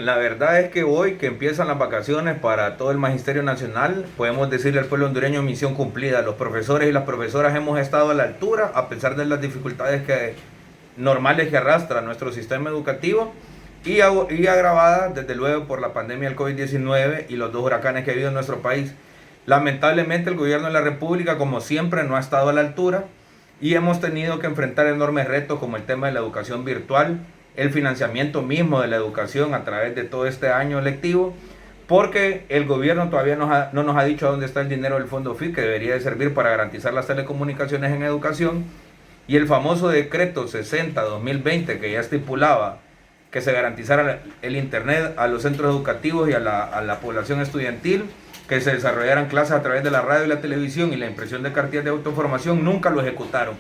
La verdad es que hoy que empiezan las vacaciones para todo el Magisterio Nacional, podemos decirle al pueblo hondureño misión cumplida. Los profesores y las profesoras hemos estado a la altura a pesar de las dificultades normales que arrastra nuestro sistema educativo y agravadas desde luego por la pandemia del COVID-19 y los dos huracanes que ha habido en nuestro país. Lamentablemente el gobierno de la República, como siempre, no ha estado a la altura y hemos tenido que enfrentar enormes retos como el tema de la educación virtual, el financiamiento mismo de la educación a través de todo este año lectivo, porque el gobierno todavía no nos ha dicho dónde está el dinero del Fondo FIT, que debería de servir para garantizar las telecomunicaciones en educación, y el famoso decreto 60-2020 que ya estipulaba que se garantizara el internet a los centros educativos y a la población estudiantil, que se desarrollaran clases a través de la radio y la televisión y la impresión de cartillas de autoformación, nunca lo ejecutaron.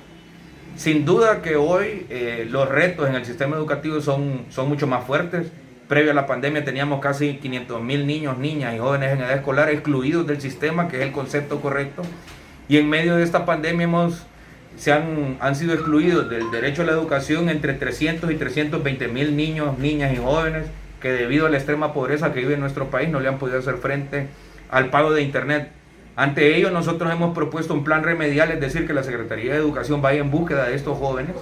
Sin duda que hoy los retos en el sistema educativo son mucho más fuertes. Previo a la pandemia teníamos casi 500,000 niños, niñas y jóvenes en edad escolar excluidos del sistema, que es el concepto correcto. Y en medio de esta pandemia han sido excluidos del derecho a la educación entre 300 y 320,000 niños, niñas y jóvenes que debido a la extrema pobreza que vive en nuestro país no le han podido hacer frente al pago de internet. Ante ello, nosotros hemos propuesto un plan remedial, es decir, que la Secretaría de Educación vaya en búsqueda de estos jóvenes,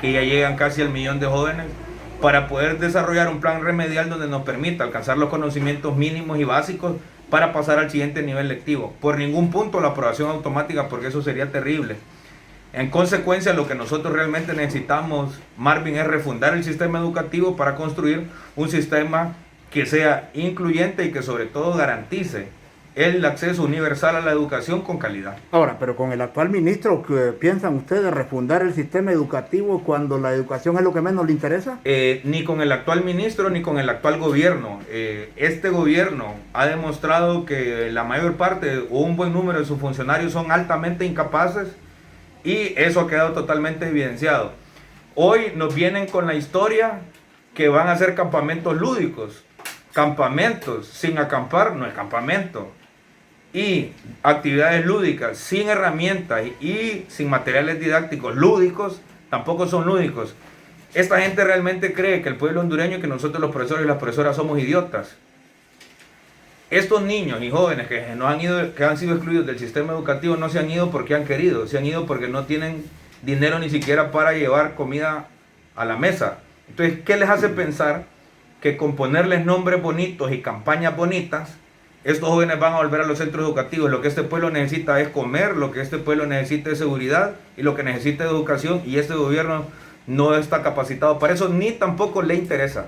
que ya llegan casi al 1,000,000 de jóvenes, para poder desarrollar un plan remedial donde nos permita alcanzar los conocimientos mínimos y básicos para pasar al siguiente nivel lectivo. Por ningún punto la aprobación automática, porque eso sería terrible. En consecuencia, lo que nosotros realmente necesitamos, Marvin, es refundar el sistema educativo para construir un sistema que sea incluyente y que sobre todo garantice el acceso universal a la educación con calidad. Ahora, pero con el actual ministro, ¿qué piensan ustedes refundar el sistema educativo cuando la educación es lo que menos le interesa? Ni con el actual ministro ni con el actual gobierno. Este gobierno ha demostrado que la mayor parte o un buen número de sus funcionarios son altamente incapaces y eso ha quedado totalmente evidenciado. Hoy nos vienen con la historia que van a ser campamentos lúdicos. Campamentos sin acampar no es campamento. Y actividades lúdicas sin herramientas y sin materiales didácticos lúdicos tampoco son lúdicos. Esta gente realmente cree que el pueblo hondureño y que nosotros los profesores y las profesoras somos idiotas. Estos niños y jóvenes que han sido excluidos del sistema educativo no se han ido porque han querido, se han ido porque no tienen dinero ni siquiera para llevar comida a la mesa. Entonces, ¿qué les hace pensar que con ponerles nombres bonitos y campañas bonitas, estos jóvenes van a volver a los centros educativos? Lo que este pueblo necesita es comer, lo que este pueblo necesita es seguridad y lo que necesita es educación, y este gobierno no está capacitado para eso ni tampoco le interesa.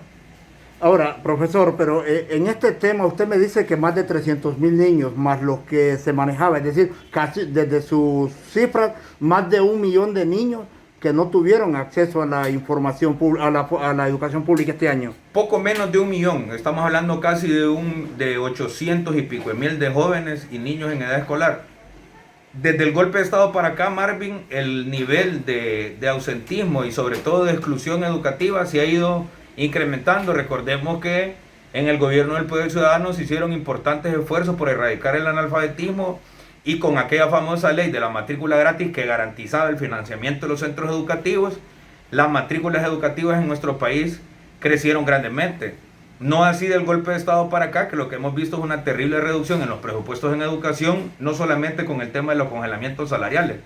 Ahora, profesor, pero en este tema usted me dice que más de 300,000 niños, más los que se manejaba, es decir, casi desde sus cifras, más de 1,000,000 de niños que no tuvieron acceso a la información, a la educación pública este año. Poco menos de 1,000,000, estamos hablando casi de 800 y pico de mil de jóvenes y niños en edad escolar. Desde el golpe de Estado para acá, Marvin, el nivel de ausentismo y sobre todo de exclusión educativa se ha ido incrementando. Recordemos que en el gobierno del Poder Ciudadano se hicieron importantes esfuerzos por erradicar el analfabetismo y con aquella famosa ley de la matrícula gratis que garantizaba el financiamiento de los centros educativos, las matrículas educativas en nuestro país crecieron grandemente. No así del golpe de Estado para acá, que lo que hemos visto es una terrible reducción en los presupuestos en educación, no solamente con el tema de los congelamientos salariales.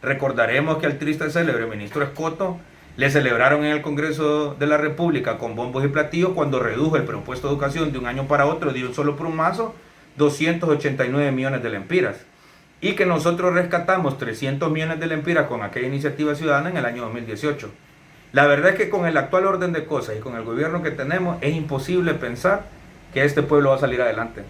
Recordaremos que al triste célebre ministro Escoto le celebraron en el Congreso de la República con bombos y platillos cuando redujo el presupuesto de educación de un año para otro, de un solo plumazo, 289 millones de lempiras. Y que nosotros rescatamos 300 millones de lempiras con aquella iniciativa ciudadana en el año 2018. La verdad es que con el actual orden de cosas y con el gobierno que tenemos es imposible pensar que este pueblo va a salir adelante.